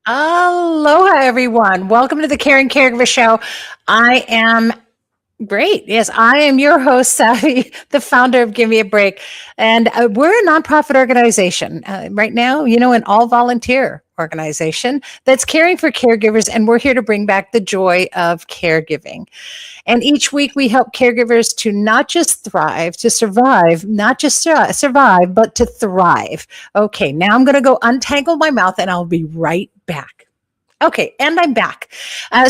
Aloha, everyone. Welcome to the Caring Caregiver Show. I am great. Yes, I am your host, Savy, the founder of Give Me a Break. And we're a nonprofit organization right now, an all volunteer organization that's caring for caregivers. And we're here to bring back the joy of caregiving. And each week we help caregivers to not just thrive, to survive, not just survive, but to thrive. Okay, now I'm going to go untangle my mouth and I'll be right back. Okay, and I'm back.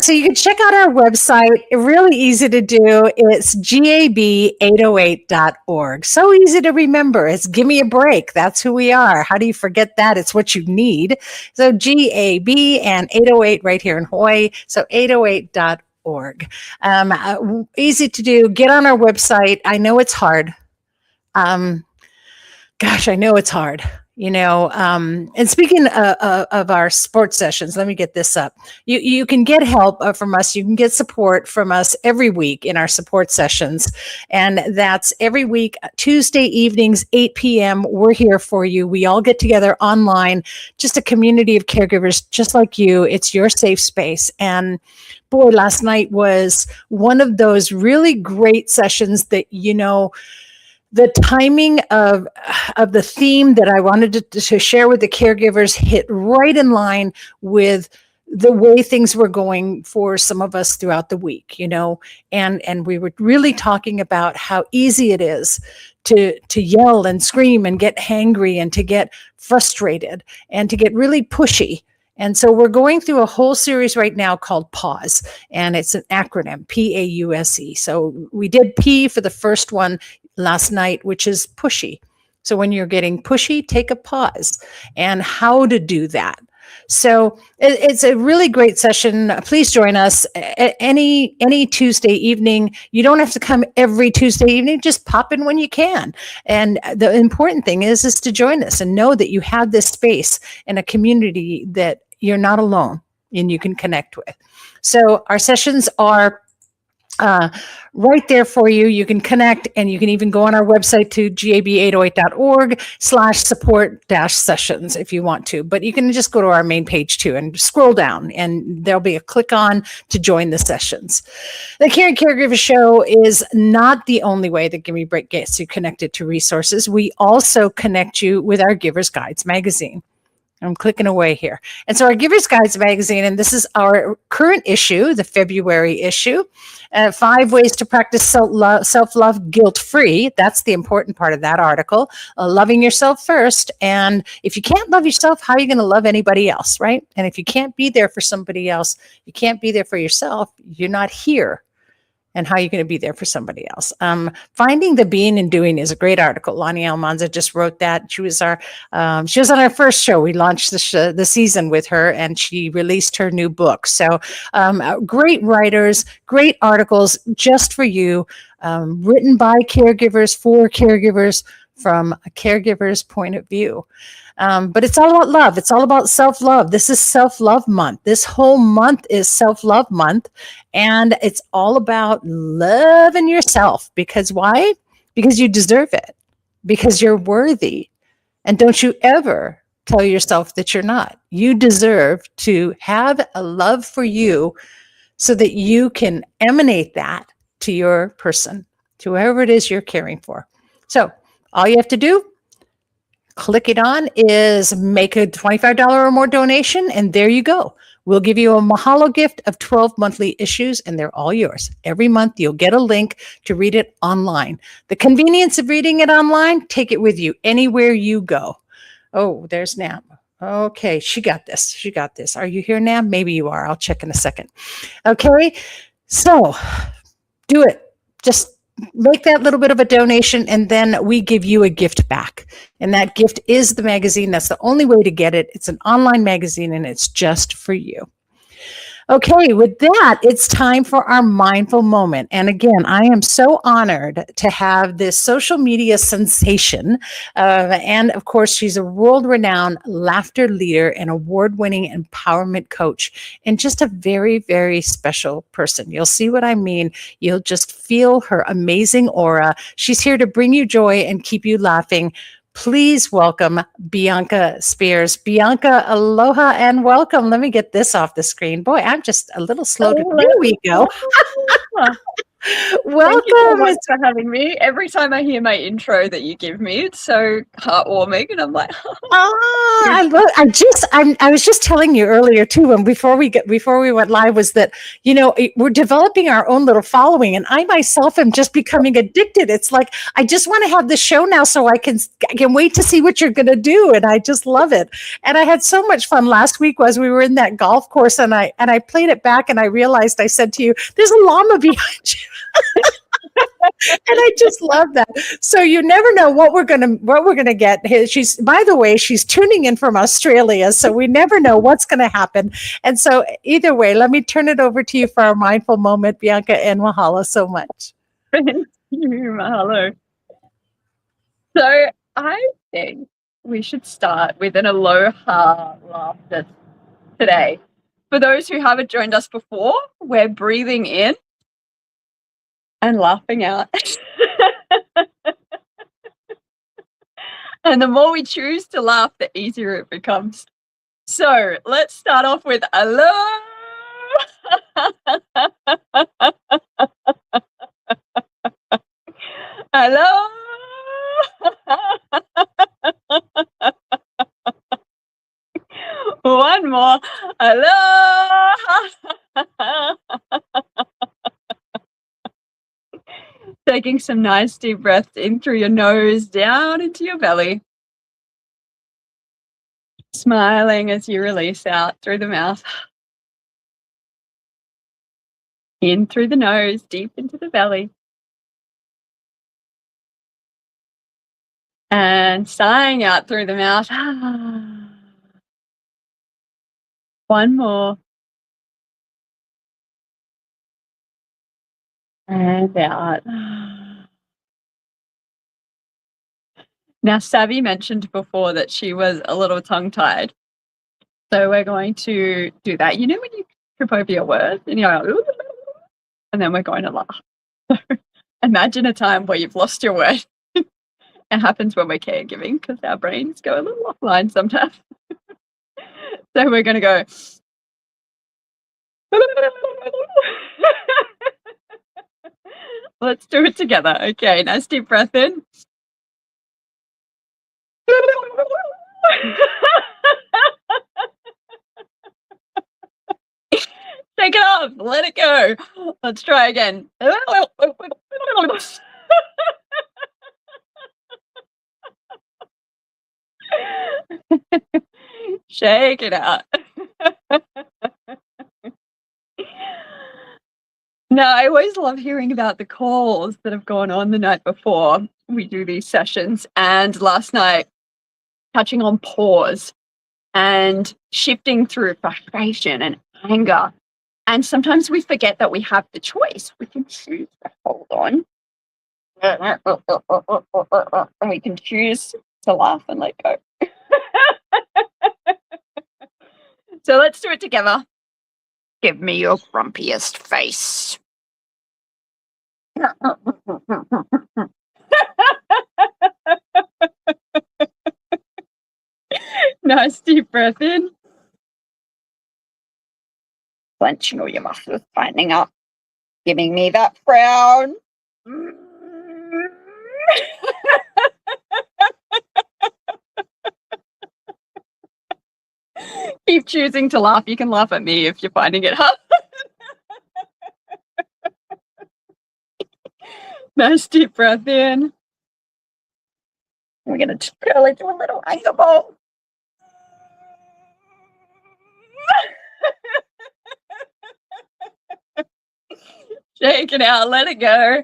So you can check out our website. Really easy to do. It's gab808.org. So easy to remember. It's Give Me a Break. That's who we are. How do you forget that? It's what you need. So GAB and 808 right here in Hawaii. So 808.org. Easy to do. Get on our website. I know it's hard. I know it's hard. And speaking of our sports sessions, let me get this up. You can get help from us. You can get support from us every week in our support sessions. And that's every week, Tuesday evenings, 8 p.m. We're here for you. We all get together online, just a community of caregivers just like you. It's your safe space. And boy, last night was one of those really great sessions that, the timing of the theme that I wanted to share with the caregivers hit right in line with the way things were going for some of us throughout the week, and we were really talking about how easy it is to yell and scream and get hangry and to get frustrated and to get really pushy. And so we're going through a whole series right now called Pause, and it's an acronym, PAUSE. So we did P for the first one last night, which is pushy. So when you're getting pushy, take a pause, and how to do that. So it's a really great session. Please join us any Tuesday evening. You don't have to come every Tuesday evening. Just pop in when you can. And the important thing is to join us and know that you have this space in a community that you're not alone and you can connect with. So our sessions are right there for you. You can connect, and you can even go on our website to gab808.org/support-sessions if you want to, but you can just go to our main page too and scroll down, and there'll be a click on to join the sessions. The Caring Caregiver Show is not the only way that Give Me a Break gets you connected to resources. We also connect you with our Giver's Guides magazine. I'm clicking away here. And so our Giver's Guides magazine, and this is our current issue, the February issue, 5 ways to practice self-love guilt-free. That's the important part of that article. Loving yourself first. And if you can't love yourself, how are you going to love anybody else, right? And if you can't be there for somebody else, you can't be there for yourself, you're not here. And how are you going to be there for somebody else? Finding the Being and Doing is a great article. Lonnie Almanza just wrote that. She was on our first show. We launched the season with her, and she released her new book. So great writers, great articles just for you, written by caregivers for caregivers from a caregiver's point of view. But it's all about love. It's all about self-love. This is self-love month. This whole month is self-love month. And it's all about loving yourself. Because why? Because you deserve it. Because you're worthy. And don't you ever tell yourself that you're not. You deserve to have a love for you so that you can emanate that to your person, to whoever it is you're caring for. So all you have to do, click it on, is make a $25 or more donation, and there you go. We'll give you a mahalo gift of 12 monthly issues, and they're all yours. Every month, you'll get a link to read it online. The convenience of reading it online, take it with you anywhere you go. Oh, there's Nam. Okay, she got this. She got this. Are you here, Nam? Maybe you are. I'll check in a second. Okay, so do it. Just make that little bit of a donation, and then we give you a gift back. And that gift is the magazine. That's the only way to get it. It's an online magazine, and it's just for you. Okay, with that, it's time for our mindful moment. And again, I am so honored to have this social media sensation. And of course, she's a world-renowned laughter leader and award-winning empowerment coach, and just a very, very special person. You'll see what I mean. You'll just feel her amazing aura. She's here to bring you joy and keep you laughing. Please welcome Bianca Spears. Bianca, aloha and welcome. Let me get this off the screen. Boy, I'm just a little slow to. There we go. Thank you so Welcome. much for having me. Every time I hear my intro that you give me, it's so heartwarming, and I'm like, I was just telling you earlier too, and before we went live, was that we're developing our own little following, and I myself am just becoming addicted. It's like I just want to have the show now, so I can wait to see what you're going to do, and I just love it. And I had so much fun last week as we were in that golf course, and I played it back, and I realized I said to you, "There's a llama behind you." And I just love that. So you never know what we're gonna get. She's, by the way, she's tuning in from Australia, so we never know what's gonna happen. And so either way, let me turn it over to you for our mindful moment, Bianca, and mahalo so much. thank you, mahalo. So I think we should start with an aloha laughter today. For those who haven't joined us before, we're breathing in and laughing out. And the more we choose to laugh, the easier it becomes. So let's start off with aloha. Hello. One more. Hello. Taking some nice deep breaths in through your nose, down into your belly. Smiling as you release out through the mouth. In through the nose, deep into the belly. And sighing out through the mouth. One more. And out. Now, Savy mentioned before that she was a little tongue-tied. So we're going to do that. You know when you trip over your words and you're like, and then we're going to laugh. So imagine a time where you've lost your word. It happens when we're caregiving because our brains go a little offline sometimes. So we're going to go. Let's do it together. Okay, nice deep breath in. Take it off. Let it go. Let's try again. Shake it out. Now, I always love hearing about the calls that have gone on the night before we do these sessions. And last night, touching on pause and shifting through frustration and anger. And sometimes we forget that we have the choice. We can choose to hold on. We can choose to laugh and let go. So let's do it together. Give me your grumpiest face. Nice deep breath in. Clenching all your muscles, tightening up, giving me that frown. Keep choosing to laugh. You can laugh at me if you're finding it hard. Nice deep breath in. We're going to curl into a little anger ball. Shake it out. Let it go.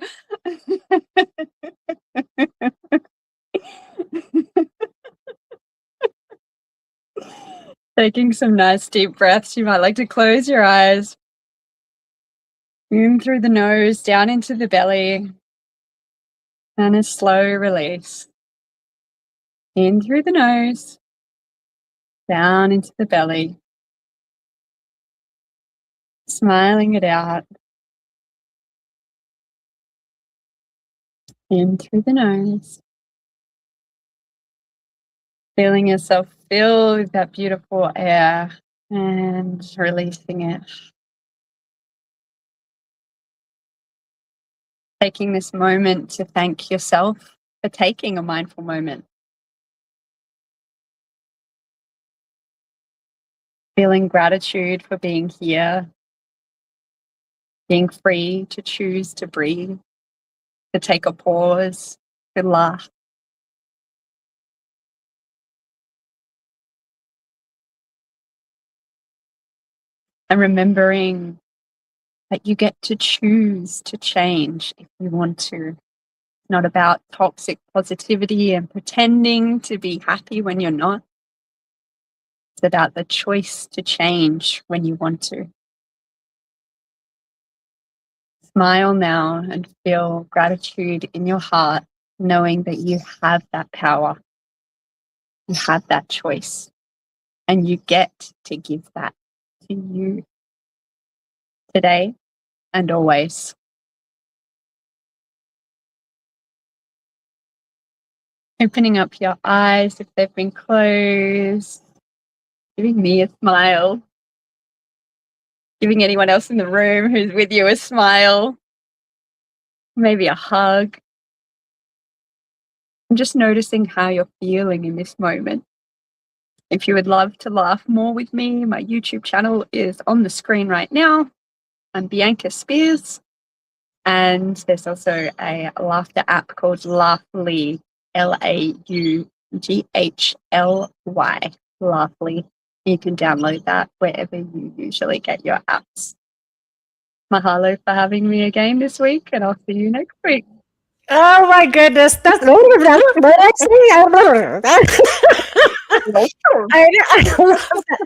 Taking some nice deep breaths. You might like to close your eyes. In through the nose, down into the belly. And a slow release. In through the nose, down into the belly. Smiling it out. In through the nose. Feeling yourself fill with that beautiful air and releasing it. Taking this moment to thank yourself for taking a mindful moment. Feeling gratitude for being here, being free to choose to breathe, to take a pause, to laugh. And remembering that you get to choose to change if you want to. It's not about toxic positivity and pretending to be happy when you're not. It's about the choice to change when you want to. Smile now and feel gratitude in your heart, knowing that you have that power. You have that choice. And you get to give that to you today and always. Opening up your eyes if they've been closed. Giving me a smile. Giving anyone else in the room who's with you a smile. Maybe a hug. I'm just noticing how you're feeling in this moment. If you would love to laugh more with me, my YouTube channel is on the screen right now. I'm Bianca Spears. And there's also a laughter app called Laughly, Laughly, Laughly. You can download that wherever you usually get your apps. Mahalo for having me again this week, and I'll see you next week. Oh my goodness. That's I love that.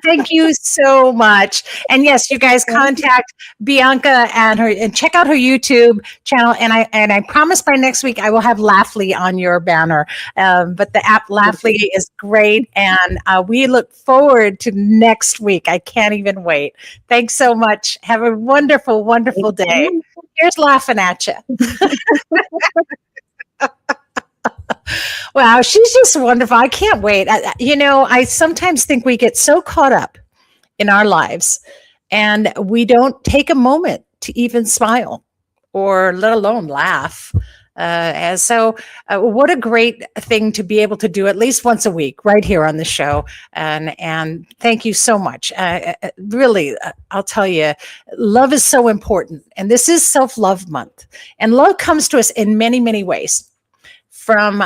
Thank you so much. And yes, you guys contact Bianca and check out her YouTube channel. And I promise by next week I will have Laughly on your banner. But the app Laughly is great, and we look forward to next week. I can't even wait. Thanks so much. Have a wonderful, wonderful day. Here's laughing at you. Wow, she's just wonderful. I can't wait. I sometimes think we get so caught up in our lives and we don't take a moment to even smile or let alone laugh. What a great thing to be able to do at least once a week right here on the show. And thank you so much. Really, I'll tell you, love is so important. And this is Self-Love Month. And love comes to us in many, many ways. From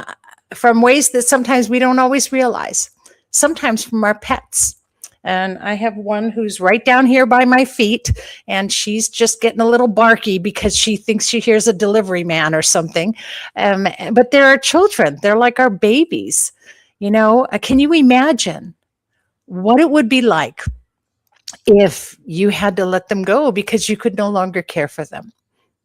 ways that sometimes we don't always realize, sometimes from our pets. And I have one who's right down here by my feet, and she's just getting a little barky because she thinks she hears a delivery man or something. But there are children, they're like our babies. Can you imagine what it would be like if you had to let them go because you could no longer care for them?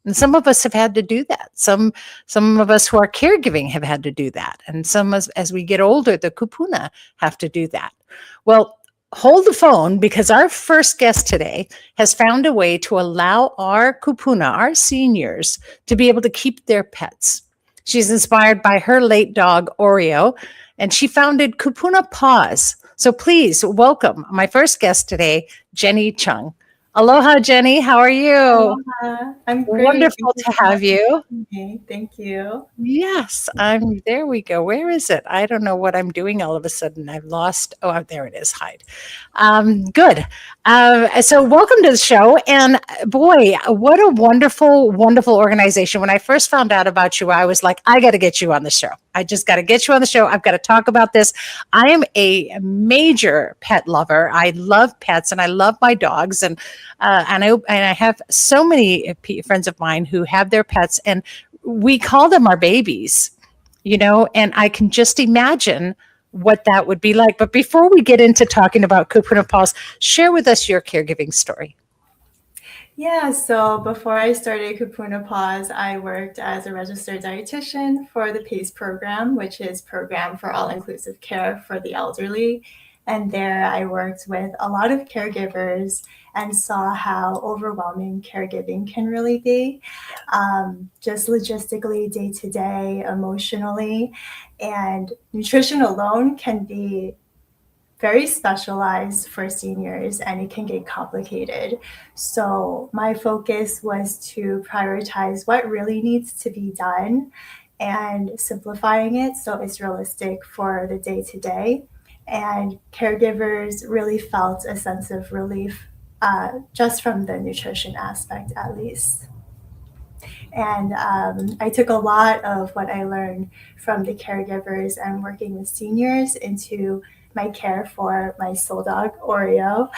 And some of us have had to do that. Some of us who are caregiving have had to do that. And some as we get older, the Kūpuna have to do that. Well, hold the phone, because our first guest today has found a way to allow our Kūpuna, our seniors, to be able to keep their pets. She's inspired by her late dog, Oreo, and she founded Kupuna Paws. So please welcome my first guest today, Jenny Chung. Aloha, Jenny. How are you? Aloha. I'm great. Wonderful to have you. Thank you. Yes, there we go. Where is it? I don't know what I'm doing all of a sudden. I've lost. Oh, there it is. Hide. Good. So welcome to the show. And boy, what a wonderful, wonderful organization. When I first found out about you, I was like, I got to get you on the show. I just got to get you on the show. I've got to talk about this. I am a major pet lover. I love pets and I love my dogs. And I have so many friends of mine who have their pets, and we call them our babies, and I can just imagine what that would be like. But before we get into talking about Kupuna Paws, share with us your caregiving story. Yeah, so before I started Kūpuna Paws, I worked as a registered dietitian for the PACE program, which is Program for All-Inclusive Care for the Elderly. And there I worked with a lot of caregivers and saw how overwhelming caregiving can really be, just logistically, day to day, emotionally. And nutrition alone can be very specialized for seniors and it can get complicated. So my focus was to prioritize what really needs to be done and simplifying it so it's realistic for the day to day. And caregivers really felt a sense of relief just from the nutrition aspect, at least. And I took a lot of what I learned from the caregivers and working with seniors into my care for my soul dog, Oreo,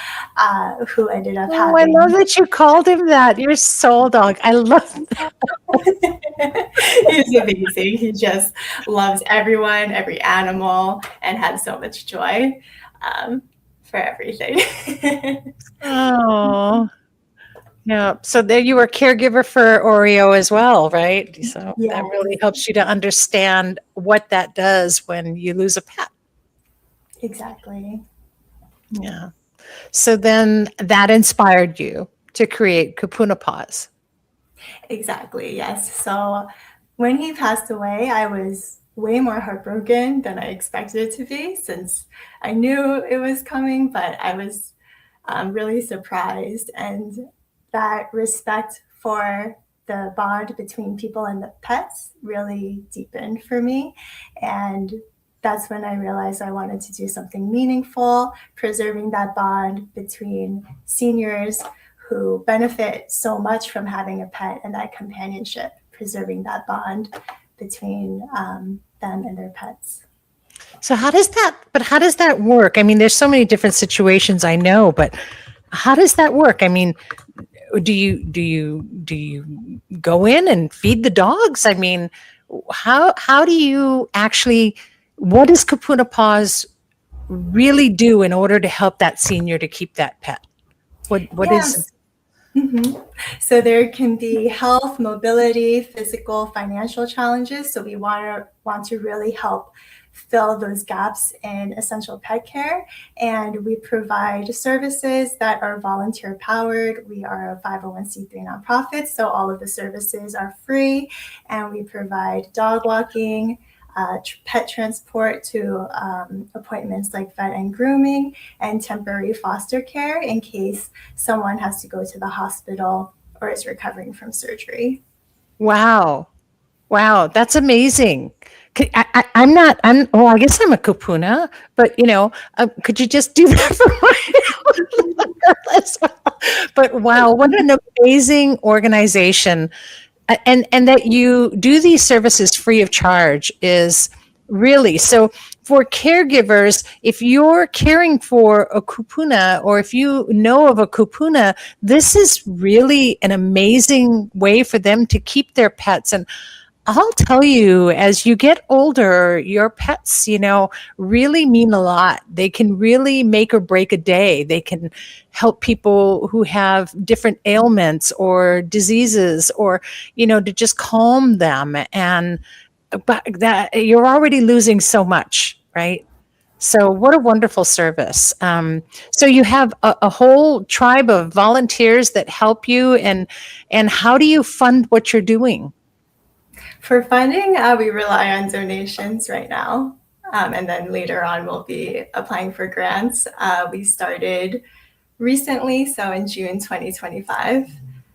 who ended up Oh, I having. love that you called him that. Your soul dog. I love that. He's amazing. He just loves everyone, every animal, and has so much joy for everything. Oh, yeah. So there you were a caregiver for Oreo as well, right? So that Yes. really helps you to understand what that does when you lose a pet. Exactly. Yeah. So then that inspired you to create Kupuna Paws. Exactly. Yes. So when he passed away, I was way more heartbroken than I expected it to be, since I knew it was coming, but I was really surprised. And that respect for the bond between people and the pets really deepened for me. And that's when I realized I wanted to do something meaningful, preserving that bond between seniors who benefit so much from having a pet, and that companionship, preserving that bond between them and their pets. So how does that work? I mean, there's so many different situations I know, but how does that work? I mean, do you go in and feed the dogs? I mean, how do you actually, what does Kupuna Paws really do in order to help that senior to keep that pet? What Yes. is Mm-hmm. So there can be health, mobility, physical, financial challenges. So we want to really help fill those gaps in essential pet care. And we provide services that are volunteer powered. We are a 501c3 nonprofit, so all of the services are free. And we provide dog walking, pet transport to appointments like vet and grooming, and temporary foster care in case someone has to go to the hospital or is recovering from surgery. Wow, that's amazing. I guess I'm a Kupuna, but could you just do that for my as well? But wow, what an amazing organization. And that you do these services free of charge is really so. For caregivers, if you're caring for a kupuna or if you know of a kupuna, this is really an amazing way for them to keep their pets. And I'll tell you, as you get older, your pets, really mean a lot. They can really make or break a day. They can help people who have different ailments or diseases, or, to just calm them. But that you're already losing so much, right? So what a wonderful service. So you have a whole tribe of volunteers that help you, and how do you fund what you're doing? For funding, we rely on donations right now. And then later on, we'll be applying for grants. We started recently, so in June 2025.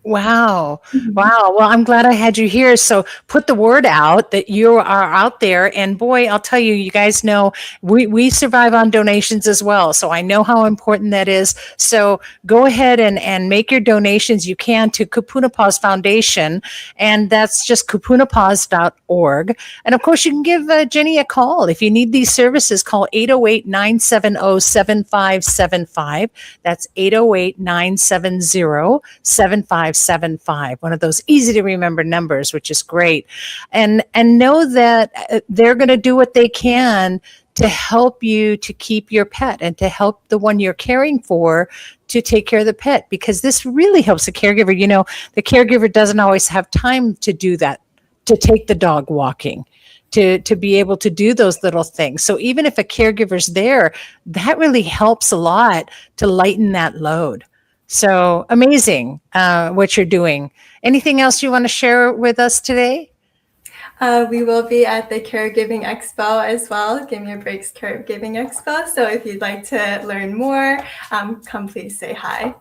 Wow. Well, I'm glad I had you here. So put the word out that you are out there. And boy, I'll tell you, you guys know we survive on donations as well. So I know how important that is. So go ahead and make your donations. You can to Kupuna Paws Foundation. And that's just kupunapaws.org. And of course, you can give Jenny a call. If you need these services, call 808-970-7575. That's 808-970-7575. One of those easy to remember numbers, which is great. And know that they're going to do what they can to help you to keep your pet and to help the one you're caring for to take care of the pet, because this really helps the caregiver. The caregiver doesn't always have time to do that, to take the dog walking, to be able to do those little things. So even if a caregiver's there, that really helps a lot to lighten that load. So amazing what you're doing. Anything else you want to share with us today? We will be at the Caregiving Expo as well, Give Me a Break's Caregiving Expo. So if you'd like to learn more, come please say hi.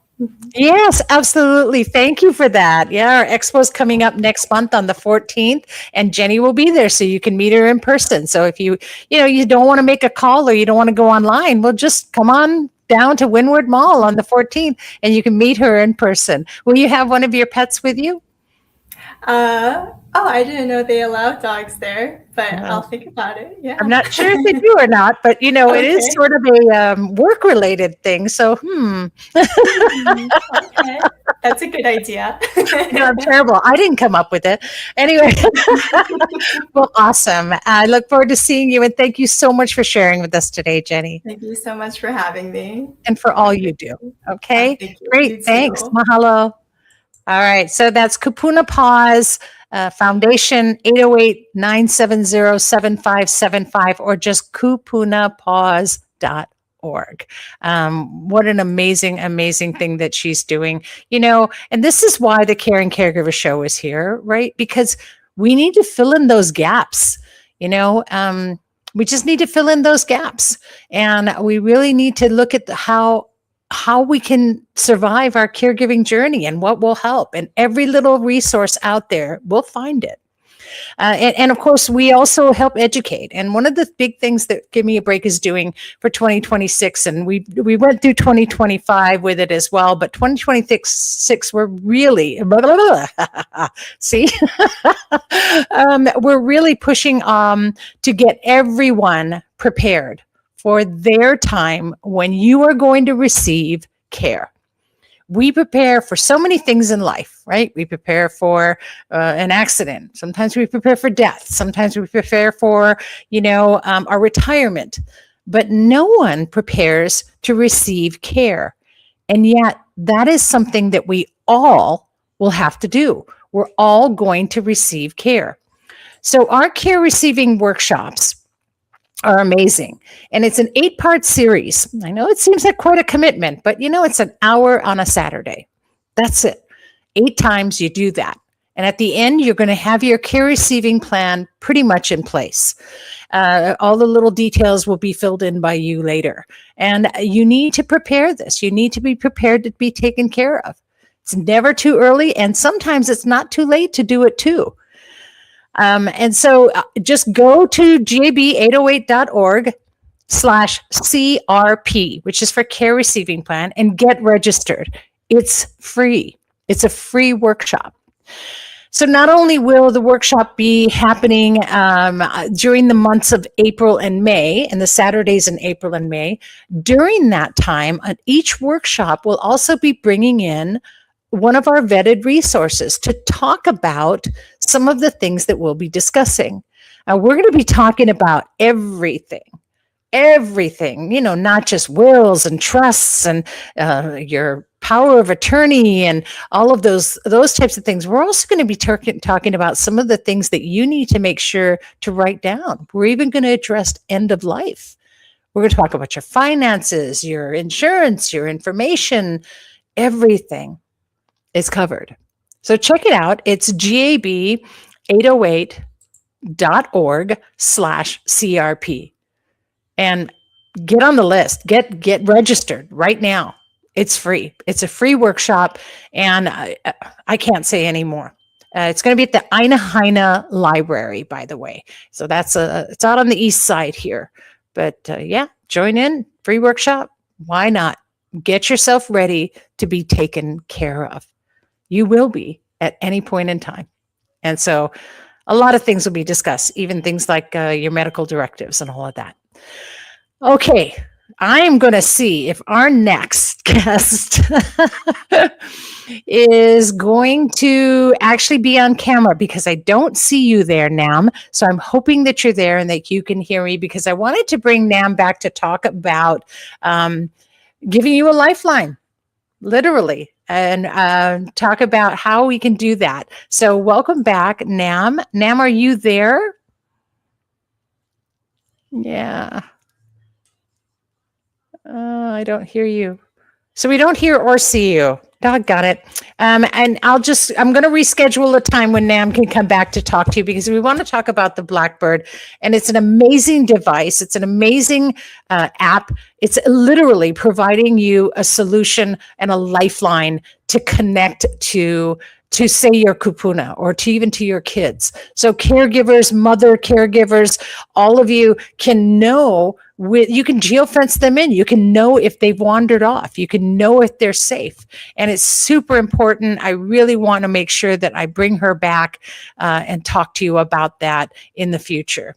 Yes, absolutely. Thank you for that. Yeah, our expo's coming up next month on the 14th, and Jenny will be there, so you can meet her in person. So if you don't want to make a call or you don't want to go online, well, just come on down to Windward Mall on the 14th, and you can meet her in person. Will you have one of your pets with you? I didn't know they allow dogs there, but I'll think about it. Yeah. I'm not sure if they do or not, but it is sort of a work-related thing. So, Okay, that's a good idea. I'm terrible. I didn't come up with it. Anyway, well, awesome. I look forward to seeing you, and thank you so much for sharing with us today, Jenny. Thank you so much for having me. And for all you do. Okay, Thank you. great. You Thanks. too. Mahalo. All right. So that's Kupuna Paws Foundation, 808-970-7575, or just kupunapaws.org. What an amazing, amazing thing that she's doing. And this is why the Care and Caregiver Show is here, right? Because we need to fill in those gaps. We just need to fill in those gaps. And we really need to look at how we can survive our caregiving journey and what will help. And every little resource out there, we'll find it. And of course, we also help educate. And one of the big things that Give Me a Break is doing for 2026, and we went through 2025 with it as well, but 2026, we're really, see, we're really pushing to get everyone prepared for their time when you are going to receive care. We prepare for so many things in life, right? We prepare for an accident. Sometimes we prepare for death. Sometimes we prepare for, our retirement. But no one prepares to receive care. And yet that is something that we all will have to do. We're all going to receive care. So our care receiving workshops are amazing. And it's an 8-part series. I know it seems like quite a commitment, but it's an hour on a Saturday. That's it. 8 times you do that. And at the end, you're going to have your care receiving plan pretty much in place. All the little details will be filled in by you later. And you need to prepare this. You need to be prepared to be taken care of. It's never too early. And sometimes it's not too late to do it too. And so just go to gab808.org/CRP, which is for Care Receiving Plan, and get registered. It's free. It's a free workshop. So not only will the workshop be happening during the months of April and May, and the Saturdays in April and May, during that time, each workshop will also be bringing in one of our vetted resources to talk about some of the things that we'll be discussing. We're going to be talking about everything, not just wills and trusts and your power of attorney and all of those types of things. We're also going to be talking about some of the things that you need to make sure to write down. We're even going to address end of life. We're going to talk about your finances, your insurance, your information, everything is covered. So check it out. It's gab808.org/CRP. And get on the list. Get registered right now. It's free. It's a free workshop, and I can't say any more. It's going to be at the Ina Heine Library, by the way. So it's out on the east side here. But join in. Free workshop. Why not? Get yourself ready to be taken care of. You will be at any point in time. And so a lot of things will be discussed, even things like your medical directives and all of that. Okay, I am going to see if our next guest is going to actually be on camera, because I don't see you there, Nam. So I'm hoping that you're there and that you can hear me, because I wanted to bring Nam back to talk about giving you a lifeline, literally, and talk about how we can do that. So welcome back, Nam. Nam, are you there? Yeah. I don't hear you. So we don't hear or see you. Doggone it. And I'm going to reschedule a time when Nam can come back to talk to you, because we want to talk about the BlackBird. And it's an amazing device. It's an amazing app. It's literally providing you a solution and a lifeline to connect to say your Kūpuna, or to even to your kids. So caregivers, mother caregivers, all of you can know, you can geofence them in. You can know if they've wandered off. You can know if they're safe. And it's super important. I really want to make sure that I bring her back and talk to you about that in the future.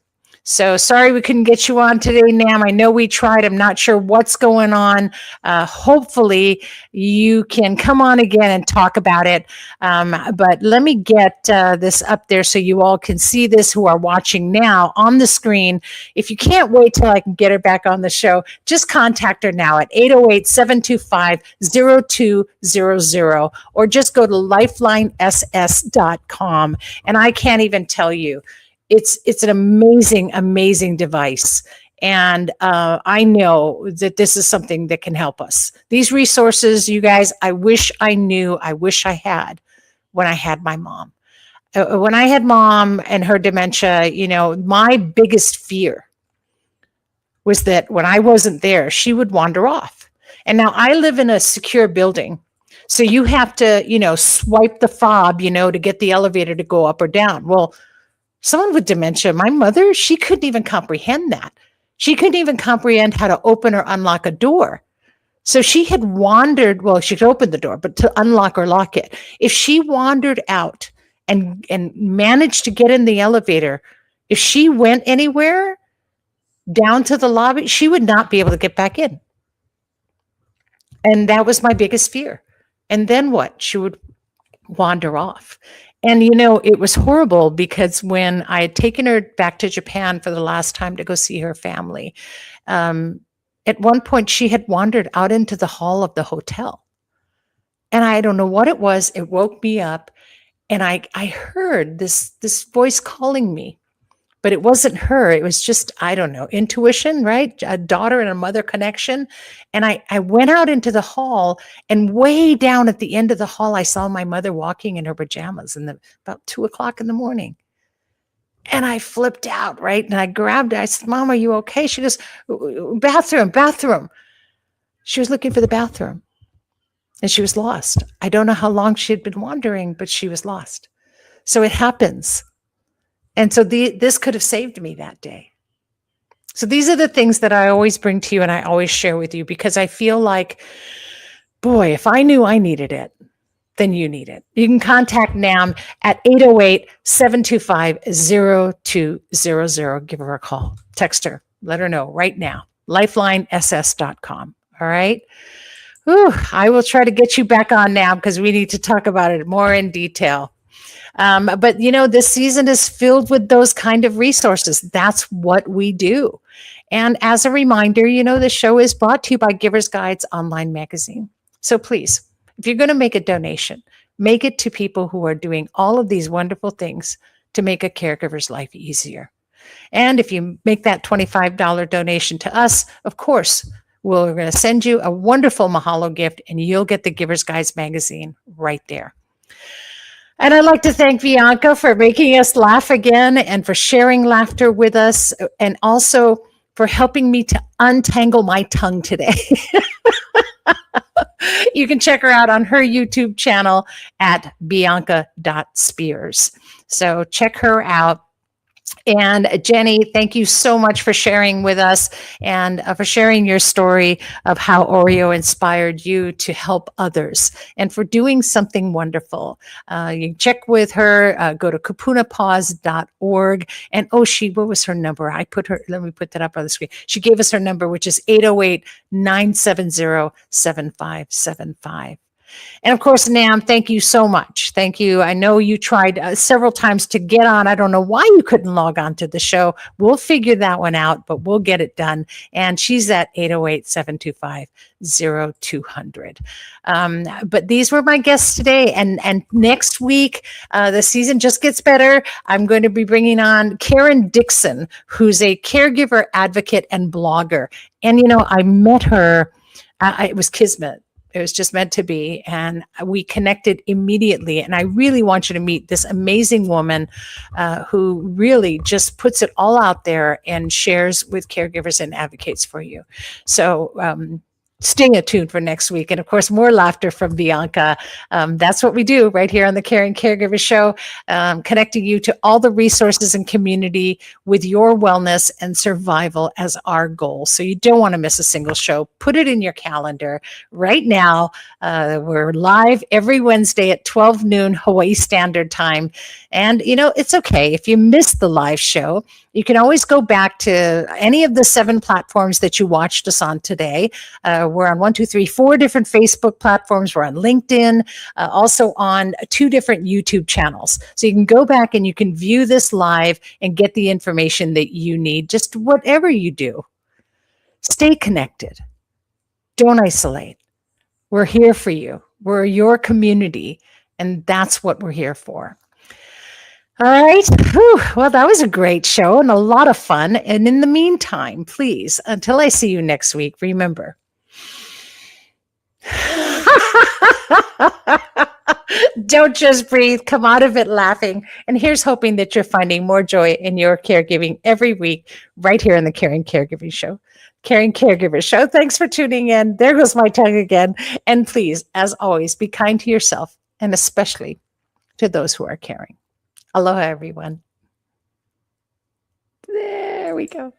So sorry we couldn't get you on today, Nam. I know we tried. I'm not sure what's going on. Hopefully you can come on again and talk about it. But let me get this up there so you all can see this who are watching now on the screen. If you can't wait till I can get her back on the show, just contact her now at 808-725-0200, or just go to lifeliness.com. And I can't even tell you, it's an amazing, amazing device. And I know that this is something that can help us. These resources, you guys, I wish I knew, I wish I had when I had my mom. When I had mom and her dementia, my biggest fear was that when I wasn't there, she would wander off. And now I live in a secure building. So you have to, swipe the fob, to get the elevator to go up or down. Well, someone with dementia, my mother, she couldn't even comprehend that. She couldn't even comprehend how to open or unlock a door. So she had wandered, well, she could open the door, but to unlock or lock it. If she wandered out and managed to get in the elevator, if she went anywhere down to the lobby, she would not be able to get back in. And that was my biggest fear. And then what? She would wander off. And, it was horrible, because when I had taken her back to Japan for the last time to go see her family, at one point she had wandered out into the hall of the hotel. And I don't know what it was. It woke me up, and I heard this voice calling me. But it wasn't her. It was just, I don't know, intuition, right? A daughter and a mother connection. And I went out into the hall, and way down at the end of the hall, I saw my mother walking in her pajamas about 2:00 in the morning. And I flipped out, right? And I grabbed her. I said, "Mom, are you okay?" She goes, "Bathroom." She was looking for the bathroom, and she was lost. I don't know how long she had been wandering, but she was lost. So it happens. And so this could have saved me that day. So these are the things that I always bring to you and I always share with you, because I feel like, boy, if I knew I needed it, then you need it. You can contact Nam at 808-725-0200. Give her a call. Text her. Let her know right now. LifelineSS.com. All right? Whew, I will try to get you back on now, because we need to talk about it more in detail. But this season is filled with those kind of resources. That's what we do. And as a reminder, the show is brought to you by Givers Guides online magazine. So please, if you're going to make a donation, make it to people who are doing all of these wonderful things to make a caregiver's life easier. And if you make that $25 donation to us, of course, we're going to send you a wonderful Mahalo gift, and you'll get the Givers Guides magazine right there. And I'd like to thank Bianca for making us laugh again, and for sharing laughter with us, and also for helping me to untangle my tongue today. You can check her out on her YouTube channel at bianca.spears. So check her out. And Jenny, thank you so much for sharing with us, and for sharing your story of how Oreo inspired you to help others, and for doing something wonderful. You can check with her, go to KūpunaPaws.org. And what was her number? Let me put that up on the screen. She gave us her number, which is 808-970-7575. And of course, Nam, thank you so much. Thank you. I know you tried several times to get on. I don't know why you couldn't log on to the show. We'll figure that one out, but we'll get it done. And she's at 808-725-0200. But these were my guests today. And next week, the season just gets better. I'm going to be bringing on Karen Dixon, who's a caregiver advocate and blogger. And, I met her. It was kismet. It was just meant to be. And we connected immediately. And I really want you to meet this amazing woman who really just puts it all out there and shares with caregivers and advocates for you. So stay tuned for next week. And of course, more laughter from Bianca. That's what we do right here on the Caring Caregiver Show, connecting you to all the resources and community with your wellness and survival as our goal. So you don't want to miss a single show. Put it in your calendar right now. We're live every Wednesday at 12 noon Hawaii Standard Time. And, it's okay if you missed the live show. You can always go back to any of the 7 platforms that you watched us on today. We're on 4 different Facebook platforms. We're on LinkedIn, also on 2 different YouTube channels. So you can go back and you can view this live and get the information that you need. Just whatever you do, stay connected. Don't isolate. We're here for you. We're your community, and that's what we're here for. All right. Whew. Well, that was a great show and a lot of fun. And in the meantime, please, until I see you next week, remember, don't just breathe. Come out of it laughing. And here's hoping that you're finding more joy in your caregiving every week right here on the Caring Caregiving Show. Caring Caregiver Show. Thanks for tuning in. There goes my tongue again. And please, as always, be kind to yourself and especially to those who are caring. Aloha, everyone. There we go.